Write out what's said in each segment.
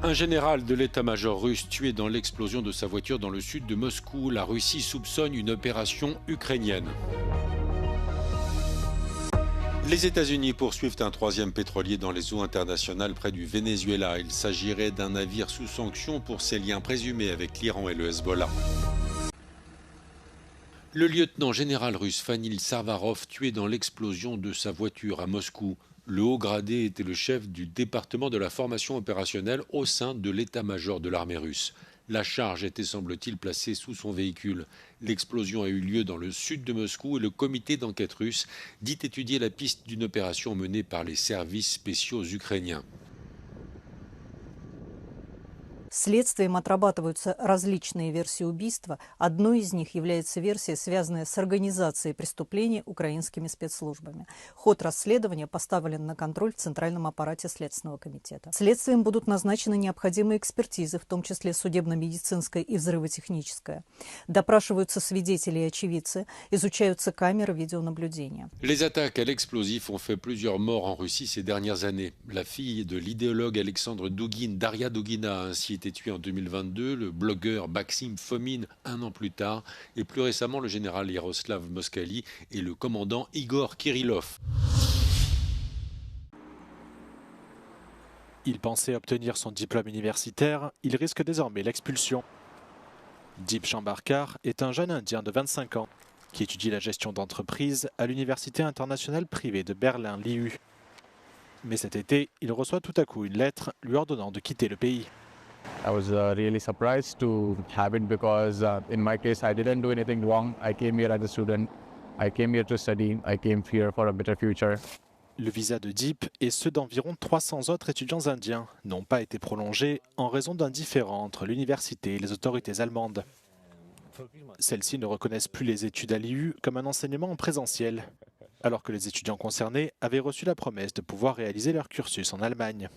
Un général de l'état-major russe tué dans l'explosion de sa voiture dans le sud de Moscou. La Russie soupçonne une opération ukrainienne. Les États-Unis poursuivent un troisième pétrolier dans les eaux internationales près du Venezuela. Il s'agirait d'un navire sous sanction pour ses liens présumés avec l'Iran et le Hezbollah. Le lieutenant général russe Fanil Sarvarov tué dans l'explosion de sa voiture à Moscou. Le haut gradé était le chef du département de la formation opérationnelle au sein de l'état-major de l'armée russe. La charge était, semble-t-il, placée sous son véhicule. L'explosion a eu lieu dans le sud de Moscou et le comité d'enquête russe dit étudier la piste d'une opération menée par les services spéciaux ukrainiens. Следствием отрабатываются различные версии убийства. Одной из них является версия, связанная с организацией преступления украинскими спецслужбами. Ход расследования поставлен на контроль в Центральном аппарате Следственного комитета. Следствием будут назначены необходимые экспертизы, в том числе судебно-медицинская и взрывотехническая. Допрашиваются свидетели и очевидцы, изучаются камеры видеонаблюдения. Les attaques à l'explosif ont fait plusieurs morts en Russie ces dernières années. La fille de l'idéologue Alexandre Douguine, Daria Dougina, a ainsi été tué en 2022, le blogueur Maxime Fomin un an plus tard, et plus récemment le général Yaroslav Moskali et le commandant Igor Kirillov. Il pensait obtenir son diplôme universitaire, il risque désormais l'expulsion. Deep Chambarkar est un jeune Indien de 25 ans qui étudie la gestion d'entreprise à l'université internationale privée de Berlin, l'IU. Mais cet été, il reçoit tout à coup une lettre lui ordonnant de quitter le pays. I was really surprised to have it because in my case I didn't do anything wrong. I came here as a student. I came here to study. I came here for a better future. Le visa de Deep et ceux d'environ 300 autres étudiants indiens n'ont pas été prolongés en raison d'un différend entre l'université et les autorités allemandes. Celles-ci ne reconnaissent plus les études à l'IU comme un enseignement en présentiel, alors que les étudiants concernés avaient reçu la promesse de pouvoir réaliser leur cursus en Allemagne.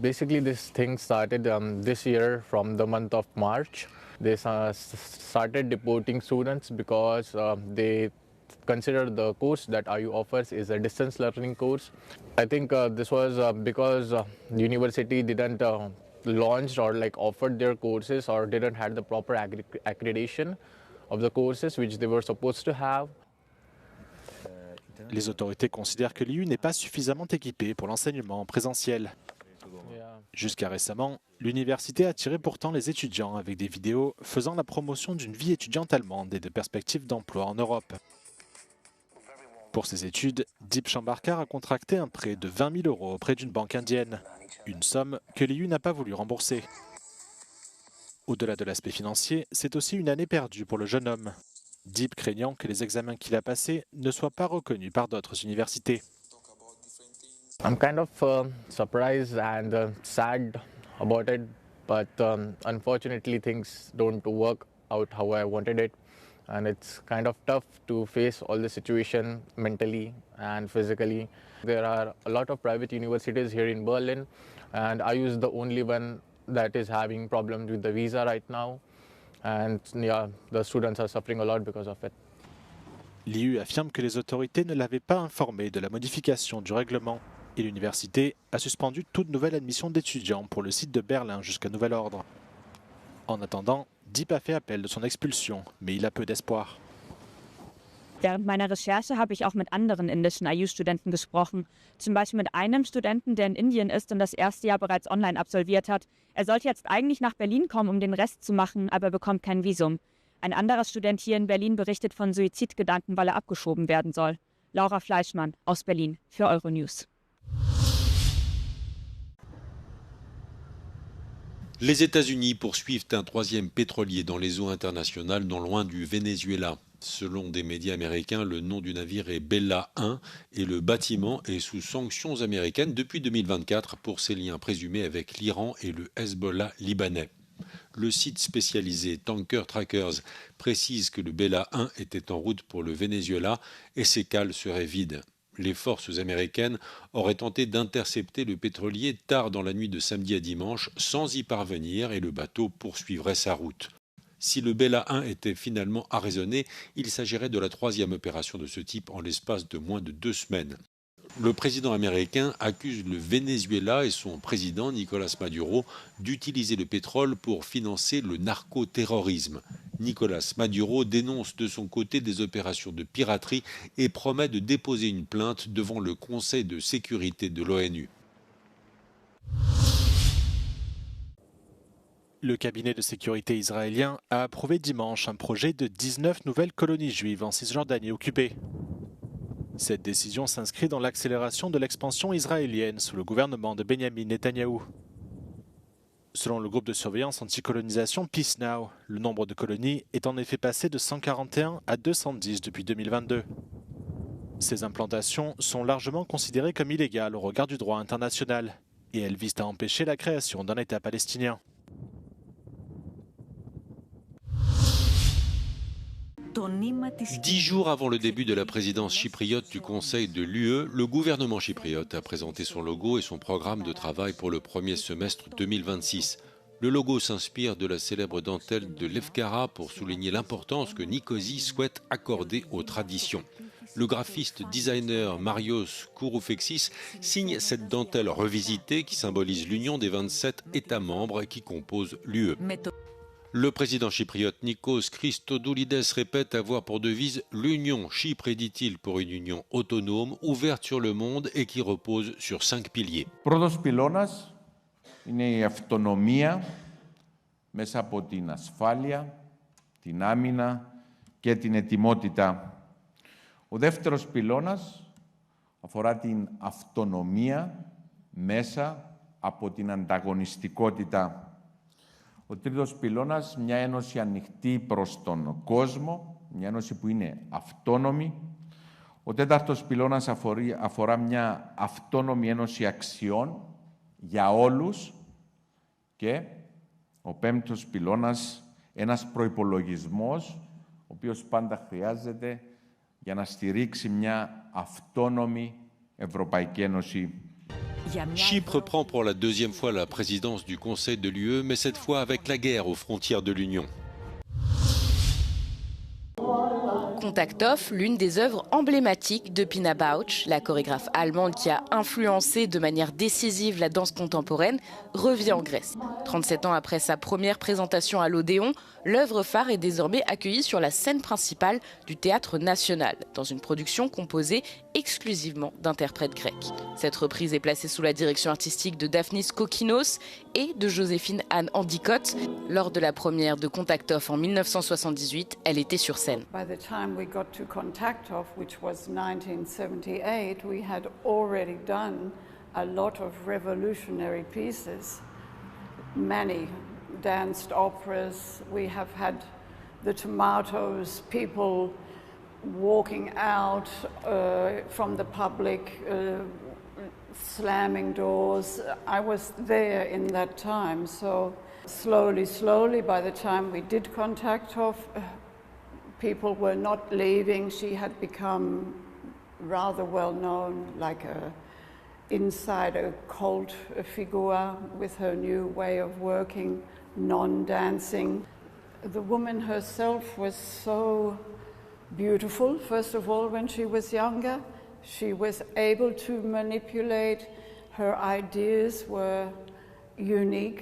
Basically, this thing started this year from the month of March. They started deporting students because they consider the course that IU offers is a distance learning course. I think this was because the university didn't launch or offered their courses or didn't have the proper accreditation of the courses which they were supposed to have. Les autorités considèrent que l'IU n'est pas suffisamment équipée pour l'enseignement en présentiel. Jusqu'à récemment, l'université attirait pourtant les étudiants avec des vidéos faisant la promotion d'une vie étudiante allemande et de perspectives d'emploi en Europe. Pour ses études, Deep Chambarkar a contracté un prêt de 20 000 € auprès d'une banque indienne, une somme que l'IU n'a pas voulu rembourser. Au-delà de l'aspect financier, c'est aussi une année perdue pour le jeune homme, Deep craignant que les examens qu'il a passés ne soient pas reconnus par d'autres universités. I'm kind of surprised and sad about it, but unfortunately things don't work out how I wanted it, and it's kind of tough to face all the situation mentally and physically. There are a lot of private universities here in Berlin, and IU is the only one that is having problems with the visa right now, and yeah, the students are suffering a lot because of it. L'IU affirme que les autorités ne l'avaient pas informé de la modification du règlement et l'université a suspendu toute nouvelle admission d'étudiants pour le site de Berlin jusqu'à nouvel ordre. En attendant, Deep a fait appel de son expulsion, mais il a peu d'espoir. Während meiner Recherche habe ich auch mit anderen indischen IU-Studenten gesprochen. Zum Beispiel mit einem Studenten, der in Indien ist und das erste Jahr bereits online absolviert hat. Er sollte jetzt eigentlich nach Berlin kommen, um den Rest zu machen, aber bekommt kein Visum. Ein anderer Student hier in Berlin berichtet von Suizidgedanken, weil er abgeschoben werden soll. Laura Fleischmann aus Berlin für Euronews. Les États-Unis poursuivent un troisième pétrolier dans les eaux internationales, non loin du Venezuela. Selon des médias américains, le nom du navire est Bella 1 et le bâtiment est sous sanctions américaines depuis 2024 pour ses liens présumés avec l'Iran et le Hezbollah libanais. Le site spécialisé Tanker Trackers précise que le Bella 1 était en route pour le Venezuela et ses cales seraient vides. Les forces américaines auraient tenté d'intercepter le pétrolier tard dans la nuit de samedi à dimanche sans y parvenir et le bateau poursuivrait sa route. Si le Bella 1 était finalement arraisonné, il s'agirait de la troisième opération de ce type en l'espace de moins de 2 semaines. Le président américain accuse le Venezuela et son président Nicolás Maduro d'utiliser le pétrole pour financer le narcoterrorisme. Nicolás Maduro dénonce de son côté des opérations de piraterie et promet de déposer une plainte devant le Conseil de sécurité de l'ONU. Le cabinet de sécurité israélien a approuvé dimanche un projet de 19 nouvelles colonies juives en Cisjordanie occupée. Cette décision s'inscrit dans l'accélération de l'expansion israélienne sous le gouvernement de Benyamin Netanyahou. Selon le groupe de surveillance anti-colonisation Peace Now, le nombre de colonies est en effet passé de 141 à 210 depuis 2022. Ces implantations sont largement considérées comme illégales au regard du droit international et elles visent à empêcher la création d'un État palestinien. Dix jours avant le début de la présidence chypriote du Conseil de l'UE, le gouvernement chypriote a présenté son logo et son programme de travail pour le premier semestre 2026. Le logo s'inspire de la célèbre dentelle de Lefkara pour souligner l'importance que Nicosie souhaite accorder aux traditions. Le graphiste designer Marios Kouroufexis signe cette dentelle revisitée qui symbolise l'union des 27 États membres qui composent l'UE. Le président chypriote Nikos Christodoulides répète avoir pour devise « L'Union Chypre est, dit-il, pour une union autonome, ouverte sur le monde et qui repose sur 5 piliers. » Πρώτος πυλώνας είναι η αυτονομία μέσα από την ασφάλεια, την άμυνα και την ετοιμότητα. Ο δεύτερος πυλώνας αφορά την αυτονομία μέσα από την ανταγωνιστικότητα. Ο τρίτος πυλώνας, μια ένωση ανοιχτή προς τον κόσμο, μια ένωση που είναι αυτόνομη. Ο τέταρτος πυλώνας αφορά μια αυτόνομη ένωση αξιών για όλους. Και ο πέμπτος πυλώνας, ένας προϋπολογισμός, ο οποίος πάντα χρειάζεται για να στηρίξει μια αυτόνομη Ευρωπαϊκή Ένωση. Chypre prend pour la deuxième fois la présidence du Conseil de l'UE, mais cette fois avec la guerre aux frontières de l'Union. Contact Off, l'une des œuvres emblématiques de Pina Bausch, la chorégraphe allemande qui a influencé de manière décisive la danse contemporaine, revient en Grèce. 37 ans après sa première présentation à l'Odéon, l'œuvre phare est désormais accueillie sur la scène principale du Théâtre National, dans une production composée exclusivement d'interprètes grecs. Cette reprise est placée sous la direction artistique de Daphnis Kokinos et de Joséphine Anne Endicott. Lors de la première de Contact Off en 1978, elle était sur scène. By the time we got to Contact Off, which was 1978, we had already done a lot of revolutionary pieces, many danced operas. We have had the Tomatoes, people walking out from the public, slamming doors. I was there in that time, so slowly, by the time we did Contact Off, people were not leaving. She had become rather well known, like inside a cult figure with her new way of working, non-dancing. The woman herself was so beautiful, first of all, when she was younger. She was able to manipulate. Her ideas were unique.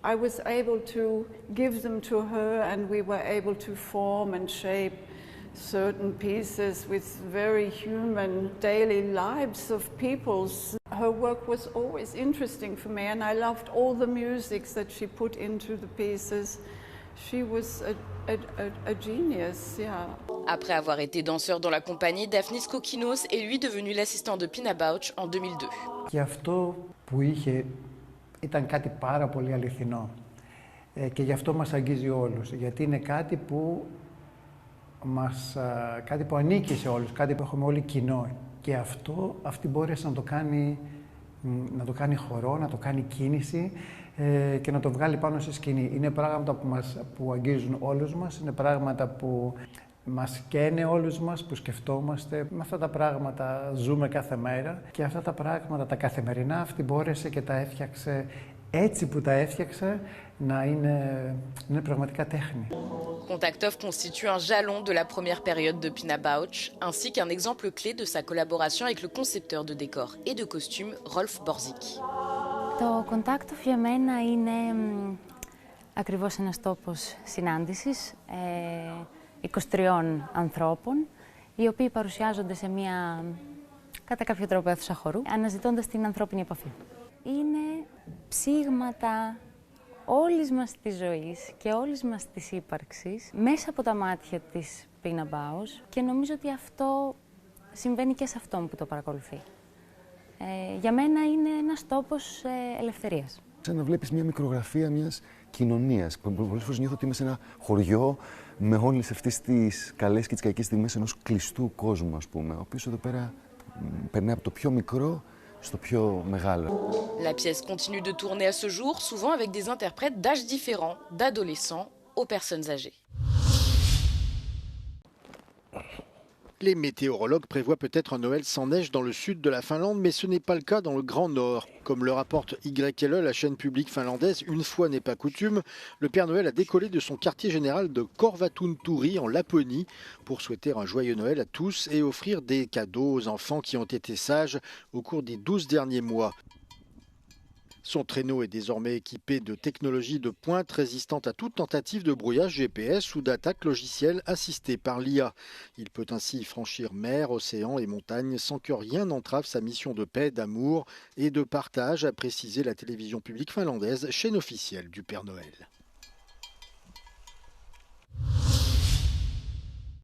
I was able to give them to her, and we were able to form and shape certain pieces with very human daily lives of people's. Her work was always interesting for me, and I loved all the musics that she put into the pieces. She was a genius, yeah. Après avoir été danseur dans la compagnie, Daphnis Kokinos est lui devenu l'assistant de Pina Bausch en 2002. Και αυτό που είχε ήταν κάτι πάρα πολύ αληθινό. Και γι' αυτό μας αγγίζει όλους. Γιατί είναι κάτι που ανήκει σε όλους, κάτι που έχουμε όλοι κοινό. Και αυτή μπόρεσε να το κάνει χορό, να το κάνει κίνηση και να το βγάλει πάνω στη σκηνή. Είναι πράγματα που αγγίζουν όλους μας, είναι πράγματα που μας καίνε όλους μας, που σκεφτόμαστε. Με αυτά τα πράγματα ζούμε κάθε μέρα και αυτά τα πράγματα τα καθημερινά αυτή μπόρεσε και τα έφτιαξε έτσι που τα έφτιαξα να είναι πραγματικά τέχνη. Contact-Off constitue un jalon de la première période de Pina Bausch, ainsi qu'un exemple clé de sa collaboration avec le concepteur de décors et de costumes Rolf Borzig. Το Contact-Off για μένα είναι ακριβώς ένας τόπος συνάντησης 23 ανθρώπων, οι οποίοι παρουσιάζονται σε μια, κατά κάποιο τρόπο, αίθουσα χορού, αναζητώντας την ανθρώπινη επαφή. Είναι ψήγματα όλης μας της ζωής και όλης μας της ύπαρξης μέσα από τα μάτια της Pina Bausch και νομίζω ότι αυτό συμβαίνει και σε αυτόν που το παρακολουθεί. Για μένα είναι ένας τόπος ελευθερίας. Σαν να βλέπεις μια μικρογραφία μιας κοινωνίας. Πολλές φορές νιώθω ότι είμαι σε ένα χωριό με όλες αυτές τις καλές και τις κακές στιγμές ενός κλειστού κόσμου, ας πούμε, ο οποίος εδώ πέρα περνάει από το πιο μικρό στο πιο μεγάλο. La pièce continue de tourner à ce jour, souvent avec des interprètes d'âges différents, d'adolescents aux personnes âgées. Les météorologues prévoient peut-être un Noël sans neige dans le sud de la Finlande, mais ce n'est pas le cas dans le Grand Nord. Comme le rapporte YLE, la chaîne publique finlandaise, une fois n'est pas coutume, le Père Noël a décollé de son quartier général de Korvatunturi en Laponie pour souhaiter un joyeux Noël à tous et offrir des cadeaux aux enfants qui ont été sages au cours des 12 derniers mois. Son traîneau est désormais équipé de technologies de pointe résistantes à toute tentative de brouillage GPS ou d'attaque logicielle assistée par l'IA. Il peut ainsi franchir mer, océan et montagnes sans que rien n'entrave sa mission de paix, d'amour et de partage, a précisé la télévision publique finlandaise, chaîne officielle du Père Noël.